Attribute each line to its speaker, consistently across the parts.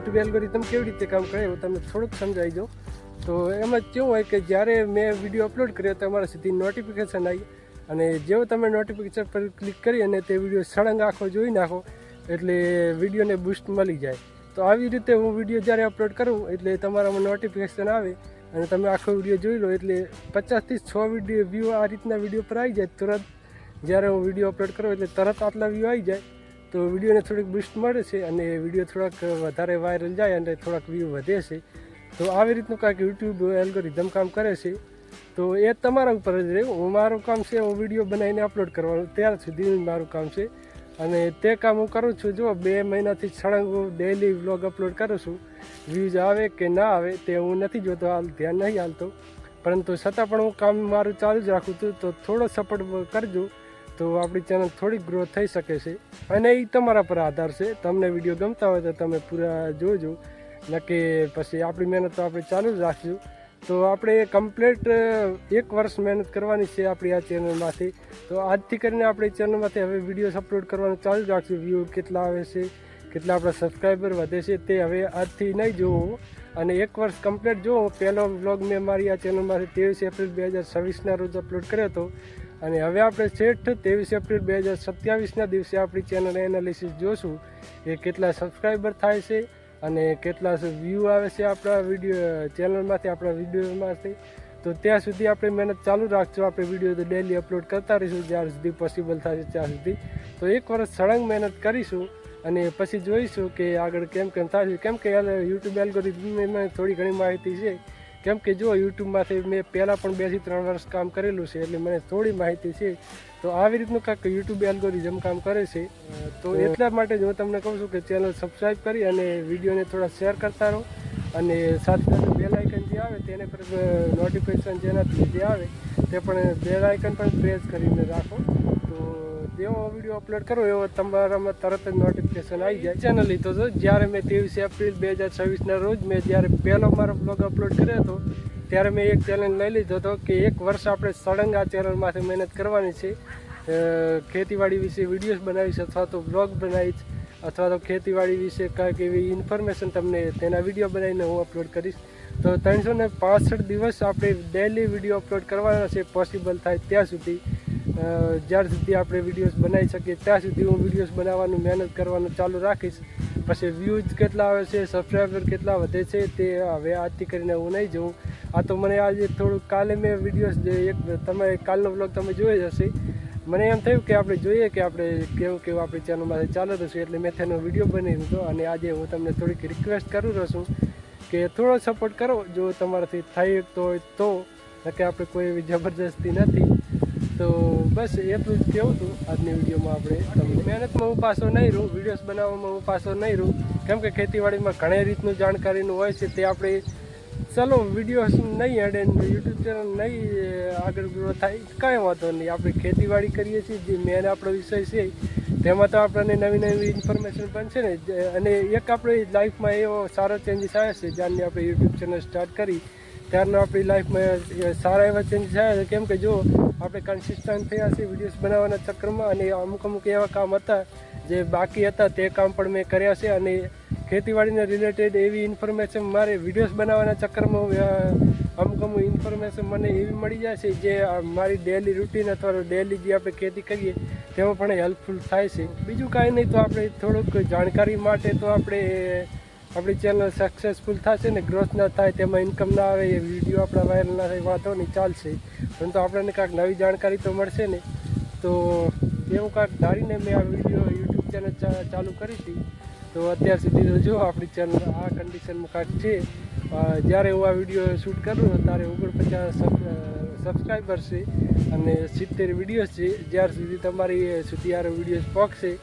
Speaker 1: YouTube algorithm કેવી રીતે કામ કરે એવું તમને થોડુંક સમજાવી દઉં. તો એમાં કેવું હોય કે જ્યારે મેં વિડીયો અપલોડ કર્યો તો અમારા સીધી નોટિફિકેશન આવી, અને જેવું તમે નોટિફિકેશન પર ક્લિક કરી અને તે વિડીયો સળંગ આખો જોઈ નાખો એટલે વિડીયોને બૂસ્ટ મળી જાય. તો આવી રીતે હું વિડીયો જ્યારે અપલોડ કરું એટલે તમારામાં નોટિફિકેશન આવે અને તમે આખો વિડીયો જોઈ લો એટલે 50 થી 6 વ્યૂ આ રીતના વિડીયો પર આવી જાય. તુરંત જ્યારે હું વિડીયો અપલોડ કરું એટલે તરત આટલા વ્યૂ આવી જાય તો વિડીયોને થોડીક બૂસ્ટ મળે છે અને વિડીયો થોડાક વધારે વાયરલ જાય અને થોડાક વ્યૂ વધે છે. તો આવી રીતનું કાંઈક યુટ્યુબ એલ્ગોરિધમ કામ કરે છે. તો એ તમારા ઉપર જ રહે. મારું કામ છે હું વિડીયો બનાવીને અપલોડ કરવાનું, ત્યાર સુધી મારું કામ છે. અને તે કામ હું કરું છું. જો 2 મહિનાથી સળંગ હું ડેઈલી વ્લોગ અપલોડ કરું છું. વ્યૂઝ આવે કે ના આવે તે હું નથી જોતો, હાલ ધ્યાન નહીં હાલતો, પરંતુ છતાં પણ હું કામ મારું ચાલુ જ રાખું છું. તો થોડો સપોર્ટ કરજો તો આપણી ચેનલ થોડીક ગ્રોથ થઈ શકે છે. અને એ તમારા પર આધાર છે. તમને વિડીયો ગમતા હોય તો તમે પૂરા જોજો, નકે પછી આપણી મહેનત તો આપણે ચાલુ જ રાખશું. તો આપણે કમ્પ્લીટ 1 વર્ષ મહેનત કરવાની છે આપણી આ ચેનલમાંથી. તો આજથી કરીને આપણી ચેનલમાંથી હવે વિડીયોઝ અપલોડ કરવાનું ચાલુ જ રાખશું. વ્યૂ કેટલા આવે છે, કેટલા આપણા સબસ્ક્રાઈબર વધે છે તે હવે આજથી નહીં જોવું. અને 1 વર્ષ કમ્પ્લીટ જો પહેલો વ્લોગ મેં મારી આ ચેનલમાંથી 23 એપ્રિલ 2026ના રોજ અપલોડ કર્યો હતો. અને હવે આપણે છેઠ 23 એપ્રિલ 2027ના દિવસે આપણી ચેનલ એનાલિસિસ જોશું કે કેટલા સબસ્ક્રાઈબર થાય છે અને કેટલા વ્યૂ આવે છે આપણા વિડીયો ચેનલમાંથી, આપણા વિડીયોમાંથી. તો ત્યાં સુધી આપણે મહેનત ચાલુ રાખજો. આપણે વિડીયો તો ડેલી અપલોડ કરતા રહીશું જ્યાં સુધી પોસિબલ થશે ત્યાં સુધી. તો 1 વર્ષ સળંગ મહેનત કરીશું અને પછી જોઈશું કે આગળ કેમ થશે. કેમ કે યુટ્યુબ એલ્ગોરિધમમાં થોડી ઘણી માહિતી છે. કેમ કે જો યુટ્યુબમાંથી મેં પહેલાં પણ 2 થી 3 વર્ષ કામ કરેલું છે એટલે મને થોડી માહિતી છે. તો આવી રીતનું કાંઈક યુટ્યુબ એલ્ગોરિધમ કામ કરે છે. તો એટલા માટે જ હું તમને કહું છું કે ચેનલ સબસ્ક્રાઈબ કરી અને વિડીયોને થોડા શેર કરતા રહો. અને સાથે સાથે બેલ આઇકન જે આવે તેને પર નોટિફિકેશન જેનાથી જે આવે તે પણ બેલ આઇકન પણ પ્રેસ કરીને રાખો. તો જેવો વિડીયો અપલોડ કરો એવો તમારામાં તરત જ નોટિફિકેશન આવી જાય. ચેનલ લીધો હતો જ્યારે મેં 23 એપ્રિલ 2026ના રોજ મેં જ્યારે પહેલો મારો બ્લોગ અપલોડ કર્યો હતો ત્યારે મેં એક ચેલેન્જ લઈ લીધો હતો કે 1 વર્ષ આપણે સળંગ આ ચેનલમાંથી મહેનત કરવાની છે. ખેતીવાડી વિશે વિડીયોઝ બનાવીશ અથવા તો બ્લોગ બનાવીશ અથવા તો ખેતીવાડી વિશે કાંઈક એવી ઇન્ફોર્મેશન તમને તેના વિડીયો બનાવીને હું અપલોડ કરીશ. તો 365 દિવસ આપણે ડેલી વિડીયો અપલોડ કરવાના છે પોસિબલ થાય ત્યાં સુધી. જ્યાર સુધી આપણે વિડીયોઝ બનાવી શકીએ ત્યાં સુધી હું વિડીયોઝ બનાવવાનું મહેનત કરવાનું ચાલુ રાખીશ. પછી વ્યૂઝ કેટલા આવે છે, સબસ્ક્રાઈબર કેટલા વધે છે તે હવે આજથી કરીને હું નહીં જોઉં. આ તો મને આજે થોડુંક કાલે મેં વિડીયોઝ જે તમે કાલનો વ્લોગ તમે જોઈ જ હશે. મને એમ થયું કે આપણે જોઈએ કે આપણે કેવું આપણી ચેનલમાંથી ચાલુ થશે એટલે મેં તેનો વિડીયો બનાવી દીધો. અને આજે હું તમને થોડીક રિક્વેસ્ટ કરું રહ્યો છું કે થોડો સપોર્ટ કરો જો તમારાથી થઈ શકતો હોય તો, કે આપણે કોઈ એવી જબરજસ્તી નથી. તો બસ એટલું જ કહેવું હતું આજની વિડીયોમાં. આપણે તમને મહેનતમાં હું પાછો નહીં રહું, વિડીયોઝ બનાવવામાં હું પાછો નહીં રહું. કેમ કે ખેતીવાડીમાં ઘણી રીતનું જાણકારીનું હોય છે તે આપણે ચલો વિડીયોઝ નહીં હેડે, યુટ્યુબ ચેનલ નહીં આગળ ગ્રો થાય કાંઈ વાંધો નહીં. આપણે ખેતીવાડી કરીએ છીએ, જે મેન આપણો વિષય છે તેમાં તો આપણને નવી ઇન્ફોર્મેશન પણ છે ને. અને એક આપણી લાઈફમાં એવો સારો ચેન્જીસ આવ્યા છે જ્યારની આપણે યુટ્યુબ ચેનલ સ્ટાર્ટ કરી ત્યારનો આપણી લાઈફમાં સારા એવા ચેન્જીસ આવ્યા છે. કેમ કે જો આપણે કન્સિસ્ટન્ટ થયા છીએ વિડીયોઝ બનાવવાના ચક્કરમાં, અને અમુક એવા કામ હતા જે બાકી હતા તે કામ પણ મેં કર્યા છે. અને ખેતીવાડીને રિલેટેડ એવી ઇન્ફોર્મેશન મારે વિડીયોઝ બનાવવાના ચક્કરમાં અમુક ઇન્ફોર્મેશન મને એવી મળી જાય છે જે મારી ડેલી રૂટીન અથવા ડેલી જે આપણે ખેતી કરીએ તેમાં પણ હેલ્પફુલ થાય છે. બીજું કાંઈ નહીં તો આપણે થોડુંક જાણકારી માટે તો આપણી ચેનલ સક્સેસફુલ થશે ને, ગ્રોથ ના થાય, તેમાં ઇન્કમ ના આવે, એ વિડીયો આપણા વાયરલ ના થાય, વાંધો નહીં ચાલશે, પરંતુ આપણને કાંઈક નવી જાણકારી તો મળશે ને. તો એવું કાંઈક ધારીને મેં આ વિડીયો યુટ્યુબ ચેનલ ચાલુ કરી હતી. તો અત્યાર સુધી તો જો આપણી ચેનલ આ કન્ડિશનમાં કાંઈક છે. જ્યારે હું આ વિડીયો શૂટ કરું ત્યારે 49 સબસ્ક્રાઈબર છે અને 70 વિડીયોઝ છે. જ્યાર સુધી તમારી સુધી આ વિડીયોઝ પહોંચશે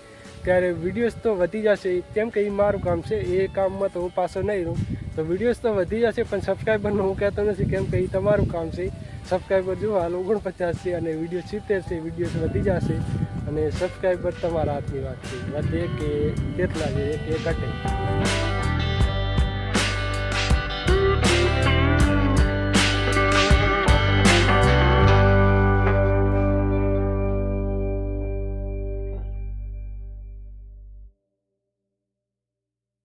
Speaker 1: ત્યારે વિડીયોઝ તો વધી જશે. કેમ કે એ મારું કામ છે, એ કામમાં તો હું પાછો નહીં રહું. તો વિડીયોઝ તો વધી જશે પણ સબસ્ક્રાઈબરનું હું કહેતો નથી, કેમ કે એ તમારું કામ છે. સબસ્ક્રાઈબર જો હાલ 49 છે અને વિડીયો 70 છે, વિડીયોઝ વધી જશે અને સબસ્ક્રાઈબર તમારા હાથની વાત છે, વધે કે કેટલા છે કે ઘટે.